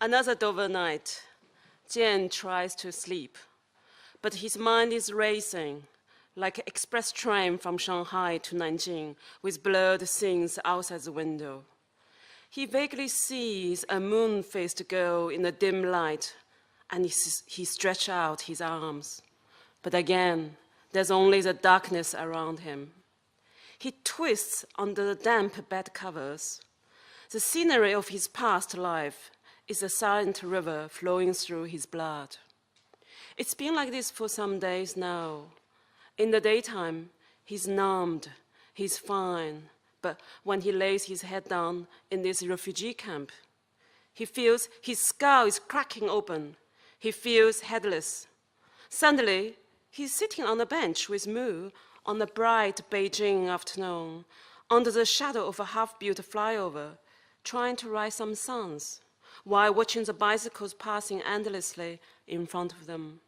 Another Dover night, Jian tries to sleep, but his mind is racing, like an express train from Shanghai to Nanjing with blurred scenes outside the window. He vaguely sees a moon-faced girl in the dim light, and he stretches out his arms. But again, there's only the darkness around him. He twists under the damp bed covers. The scenery of his past life is a silent river flowing through his blood. It's been like this for some days now. In the daytime, he's numbed, he's fine, but when he lays his head down in this refugee camp, he feels his skull is cracking open. He feels headless. Suddenly, he's sitting on a bench with Mu on a bright Beijing afternoon, under the shadow of a half-built flyover, trying to write some songs, while watching the bicycles passing endlessly in front of them.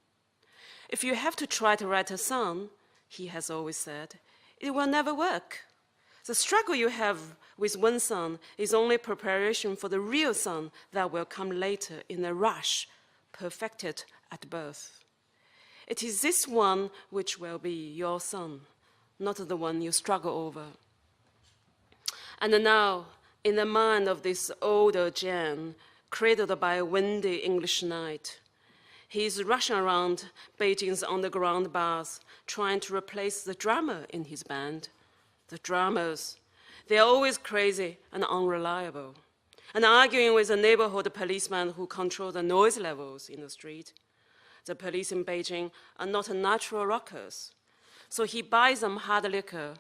If you have to try to write a song, he has always said, it will never work. The struggle you have with one song is only preparation for the real song that will come later in a rush, perfected at birth. It is this one which will be your song, not the one you struggle over. And now, in the mind of this older Jian, cradled by a windy English night, he is rushing around Beijing's underground bars, trying to replace the drummer in his band. The drummers, they are always crazy and unreliable, and arguing with a neighborhood policeman who controls the noise levels in the street. The police in Beijing are not natural rockers, so he buys them hard liquor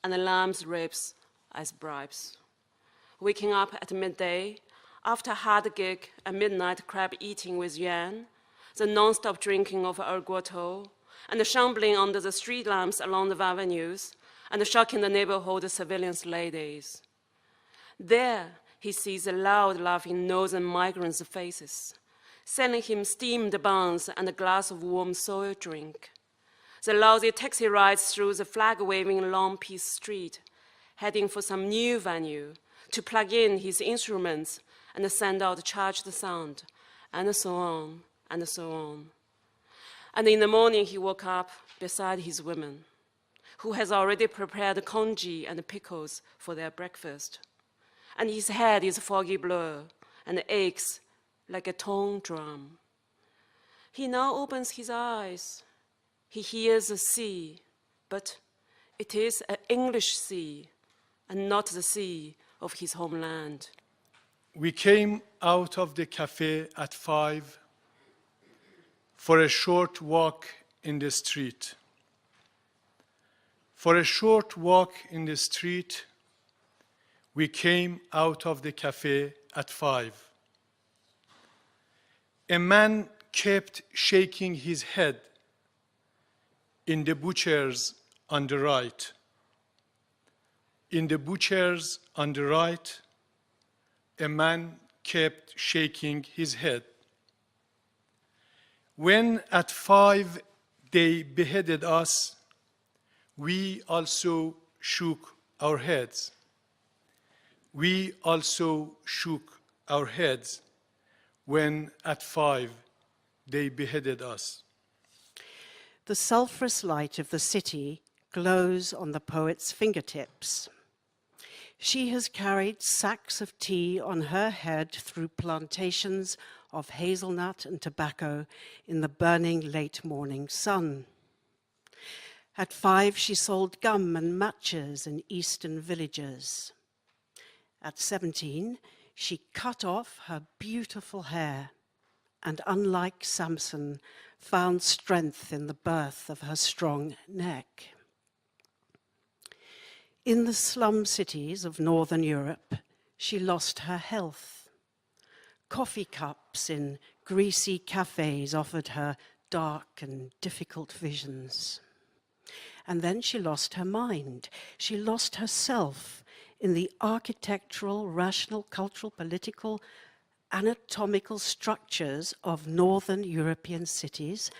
and lamb's ribs as bribes. Waking up at midday, after a hard gig and midnight crab eating with Yuan, the non-stop drinking of erguato, and the shambling under the street lamps along the avenues, and shocking the neighborhood civilians' ladies. There, he sees the loud laughing northern migrants' faces, selling him steamed buns and a glass of warm soy drink. The lousy taxi rides through the flag-waving long piece street, heading for some new venue to plug in his instruments and send out charged sound, and so on, and so on. And in the morning, he woke up beside his women, who has already prepared congee and pickles for their breakfast. And his head is a foggy blur and aches like a torn drum. He now opens his eyes. He hears the sea, but it is an English sea and not the sea of his homeland. We came out of the cafe at 5 for a short walk in the street. For a short walk in the street, we came out of the cafe at 5. A man kept shaking his head in the butcher's on the right. In the butcher's on the right, a man kept shaking his head. When at 5 they beheaded us, we also shook our heads. We also shook our heads when at 5 they beheaded us. The sulphurous light of the city glows on the poet's fingertips. She has carried sacks of tea on her head through plantations of hazelnut and tobacco in the burning late morning sun. At 5, she sold gum and matches in eastern villages. At 17, she cut off her beautiful hair and, unlike Samson, found strength in the birth of her strong neck. In the slum cities of Northern Europe, she lost her health. Coffee cups in greasy cafes offered her dark and difficult visions. And then she lost her mind. She lost herself in the architectural, rational, cultural, political, anatomical structures of Northern European cities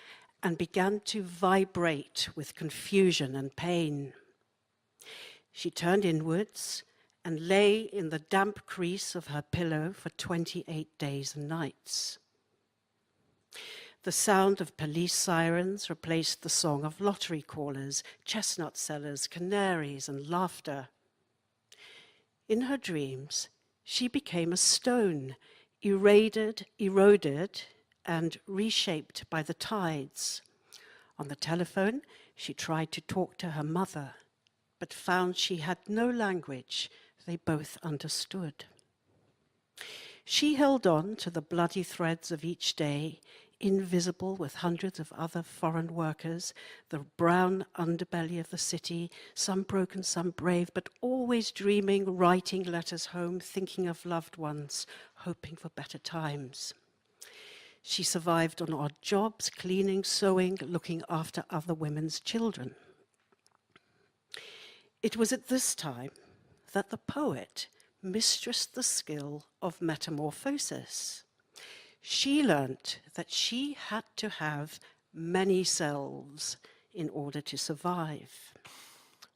and began to vibrate with confusion and pain. She turned inwards and lay in the damp crease of her pillow for 28 days and nights. The sound of police sirens replaced the song of lottery callers, chestnut sellers, canaries, and laughter. In her dreams, she became a stone, eroded, and reshaped by the tides. On the telephone, she tried to talk to her mother, but found she had no language they both understood. She held on to the bloody threads of each day, invisible with hundreds of other foreign workers, the brown underbelly of the city, some broken, some brave, but always dreaming, writing letters home, thinking of loved ones, hoping for better times. She survived on odd jobs, cleaning, sewing, looking after other women's children. It was at this time that the poet mistressed the skill of metamorphosis. She learnt that she had to have many selves in order to survive.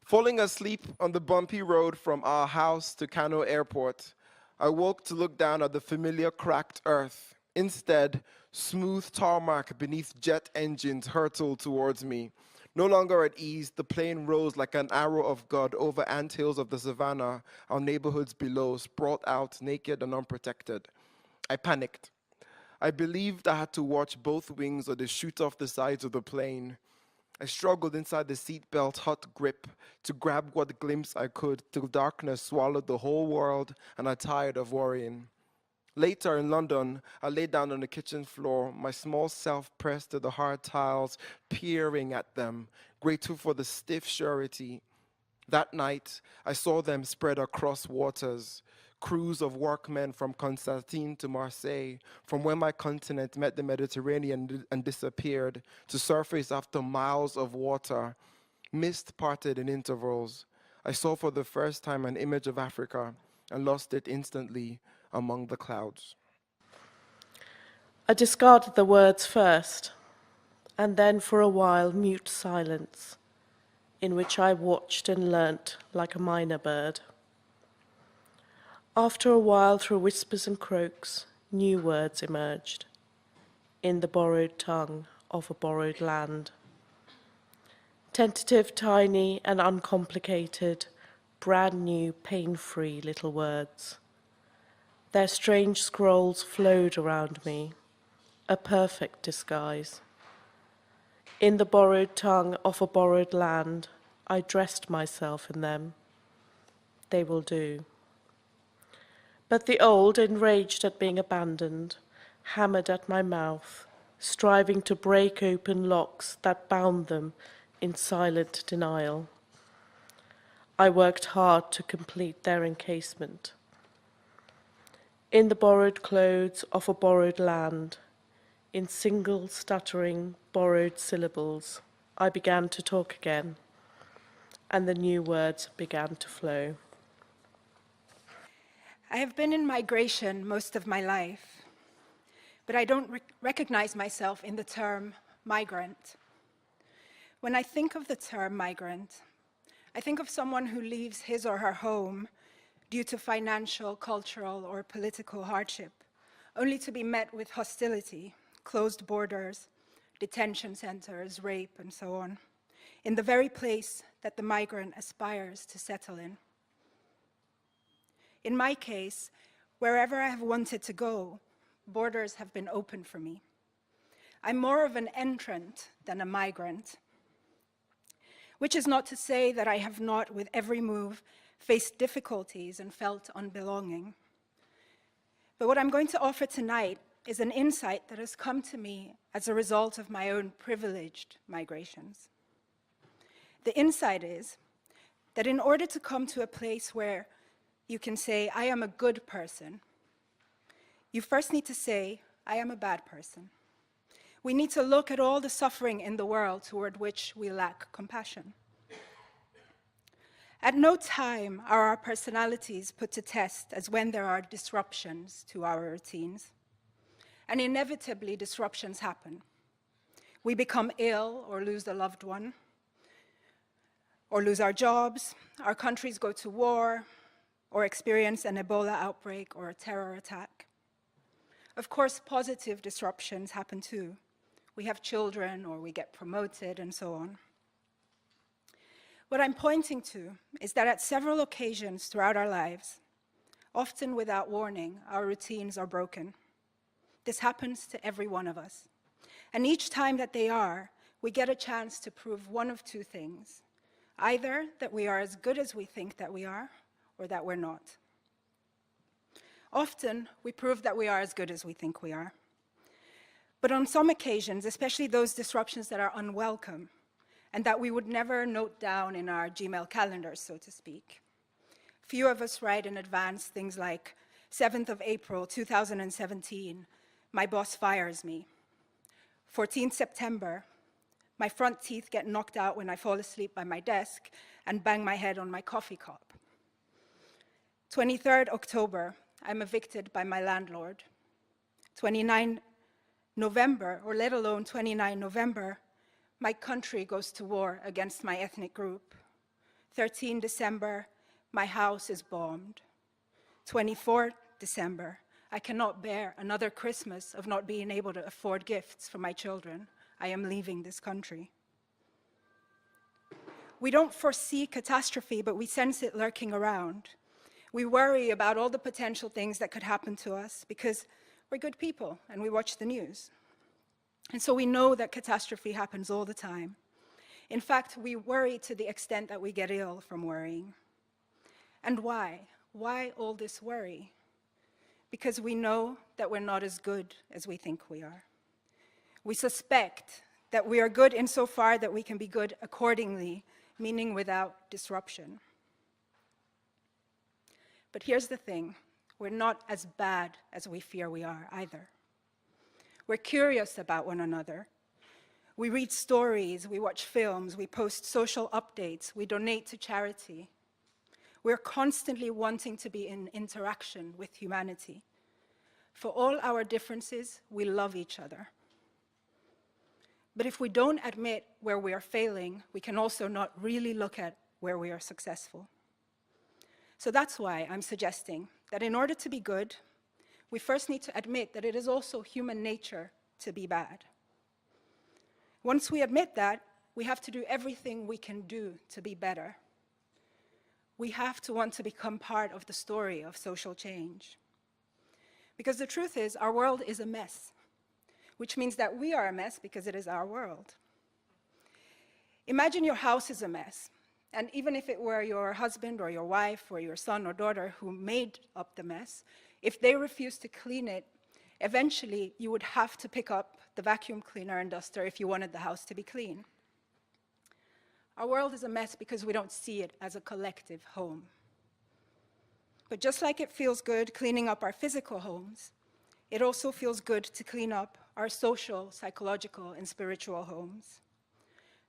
Falling asleep on the bumpy road from our house to Kano Airport, I woke to look down at the familiar cracked earth. Instead, smooth tarmac beneath jet engines hurtled towards me. No longer at ease, the plane rose like an arrow of God over anthills of the savannah, our neighborhoods below, sprawled out naked and unprotected. I panicked. I believed I had to watch both wings or they shoot off the sides of the plane. I struggled inside the seatbelt hot grip to grab what glimpse I could till darkness swallowed the whole world and I tired of worrying. Later in London, I lay down on the kitchen floor, my small self pressed to the hard tiles, peering at them, grateful for the stiff surety. That night, I saw them spread across waters, crews of workmen from Constantine to Marseille, from where my continent met the Mediterranean and disappeared, to surface after miles of water. Mist parted in intervals. I saw for the first time an image of Africa and lost it instantly among the clouds. I discarded the words first, and then for a while mute silence, in which I watched and learnt like a minor bird. After a while, through whispers and croaks, new words emerged, in the borrowed tongue of a borrowed land. Tentative, tiny, and uncomplicated, brand new, pain-free little words. Their strange scrolls flowed around me, a perfect disguise. In the borrowed tongue of a borrowed land, I dressed myself in them. They will do. But the old, enraged at being abandoned, hammered at my mouth, striving to break open locks that bound them in silent denial. I worked hard to complete their encasement. In the borrowed clothes of a borrowed land, in single stuttering borrowed syllables, I began to talk again, and the new words began to flow. I have been in migration most of my life, but I don't recognize myself in the term migrant. When I think of the term migrant, I think of someone who leaves his or her home due to financial, cultural, or political hardship, only to be met with hostility, closed borders, detention centers, rape, and so on, in the very place that the migrant aspires to settle in. In my case, wherever I have wanted to go, borders have been open for me. I'm more of an entrant than a migrant, which is not to say that I have not, with every move, faced difficulties and felt unbelonging. But what I'm going to offer tonight is an insight that has come to me as a result of my own privileged migrations. The insight is that in order to come to a place where you can say, I am a good person, you first need to say, I am a bad person. We need to look at all the suffering in the world toward which we lack compassion. At no time are our personalities put to test as when there are disruptions to our routines. And inevitably, disruptions happen. We become ill or lose a loved one, or lose our jobs, our countries go to war, or experience an Ebola outbreak or a terror attack. Of course, positive disruptions happen too. We have children or we get promoted and so on. What I'm pointing to is that at several occasions throughout our lives, often without warning, our routines are broken. This happens to every one of us. And each time that they are, we get a chance to prove one of two things. Either that we are as good as we think that we are, or that we're not. Often, we prove that we are as good as we think we are. But on some occasions, especially those disruptions that are unwelcome, and that we would never note down in our Gmail calendars, so to speak. Few of us write in advance things like, 7th of April, 2017, my boss fires me. 14th September, my front teeth get knocked out when I fall asleep by my desk and bang my head on my coffee cup. 23rd October, I'm evicted by my landlord. 29 November, or let alone 29 November, my country goes to war against my ethnic group. 13 December, my house is bombed. 24 December, I cannot bear another Christmas of not being able to afford gifts for my children. I am leaving this country. We don't foresee catastrophe, but we sense it lurking around. We worry about all the potential things that could happen to us because we're good people and we watch the news. And so we know that catastrophe happens all the time. In fact, we worry to the extent that we get ill from worrying. And why? Why all this worry? Because we know that we're not as good as we think we are. We suspect that we are good insofar that we can be good accordingly, meaning without disruption. But here's the thing, we're not as bad as we fear we are either. We're curious about one another. We read stories, we watch films, we post social updates, we donate to charity. We're constantly wanting to be in interaction with humanity. For all our differences, we love each other. But if we don't admit where we are failing, we can also not really look at where we are successful. So that's why I'm suggesting that in order to be good, we first need to admit that it is also human nature to be bad. Once we admit that, we have to do everything we can do to be better. We have to want to become part of the story of social change. Because the truth is, our world is a mess, which means that we are a mess because it is our world. Imagine your house is a mess, and even if it were your husband or your wife or your son or daughter who made up the mess, if they refused to clean it, eventually you would have to pick up the vacuum cleaner and duster if you wanted the house to be clean. Our world is a mess because we don't see it as a collective home. But just like it feels good cleaning up our physical homes, it also feels good to clean up our social, psychological, and spiritual homes.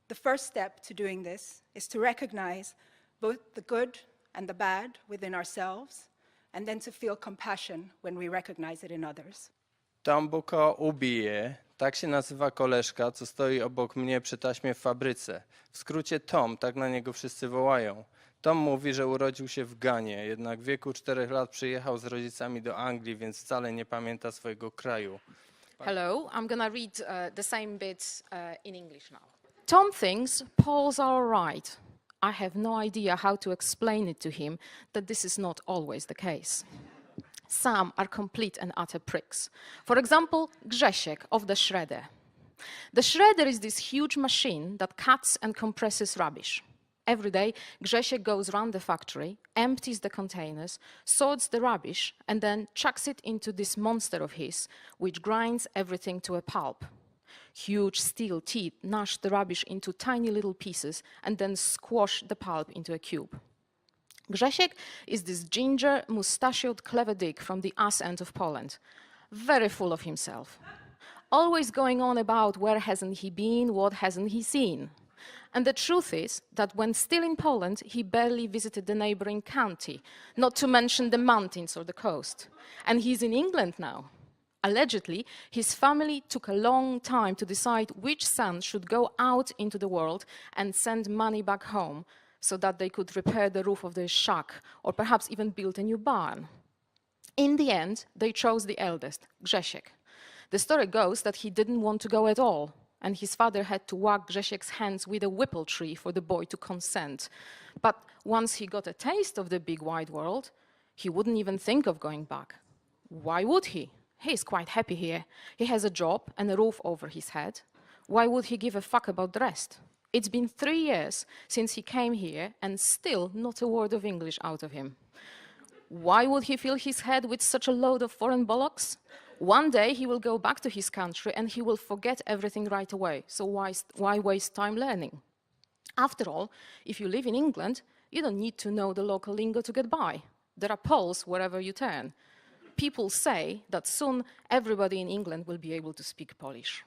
The first step to doing this is to recognize both the good and the bad within ourselves, and then to feel compassion when we recognize it in others. Tamboko ubije, tak się nazywa koleżka, co stoi obok mnie przy taśmie w fabryce. W skrócie Tom, tak na niego wszyscy wołają. Tom mówi, że urodził się w Ganie, jednak w wieku 4 lat przyjechał z rodzicami do Anglii, więc wcale nie pamięta swojego kraju. Hello, I'm gonna read the same bits in English now. Tom thinks Poles are all right. I have no idea how to explain it to him that this is not always the case. Some are complete and utter pricks. For example, Grzesiek of the shredder. The shredder is this huge machine that cuts and compresses rubbish. Every day, Grzesiek goes around the factory, empties the containers, sorts the rubbish, and then chucks it into this monster of his, which grinds everything to a pulp. Huge steel teeth gnash the rubbish into tiny little pieces and then squash the pulp into a cube. Grzesiek is this ginger, mustachioed clever dick from the ass end of Poland, very full of himself. Always going on about where hasn't he been, what hasn't he seen. And the truth is that when still in Poland, he barely visited the neighboring county, not to mention the mountains or the coast. And he's in England now. Allegedly, his family took a long time to decide which son should go out into the world and send money back home, so that they could repair the roof of their shack or perhaps even build a new barn. In the end, they chose the eldest, Grzesiek. The story goes that he didn't want to go at all, and his father had to whack Grzesiek's hands with a whipple tree for the boy to consent. But once he got a taste of the big wide world, he wouldn't even think of going back. Why would he? He's quite happy here. He has a job and a roof over his head. Why would he give a fuck about the rest? It's been 3 years since he came here and still not a word of English out of him. Why would he fill his head with such a load of foreign bollocks? One day he will go back to his country and he will forget everything right away. So why waste time learning? After all, if you live in England, you don't need to know the local lingo to get by. There are Poles wherever you turn. People say that soon everybody in England will be able to speak Polish.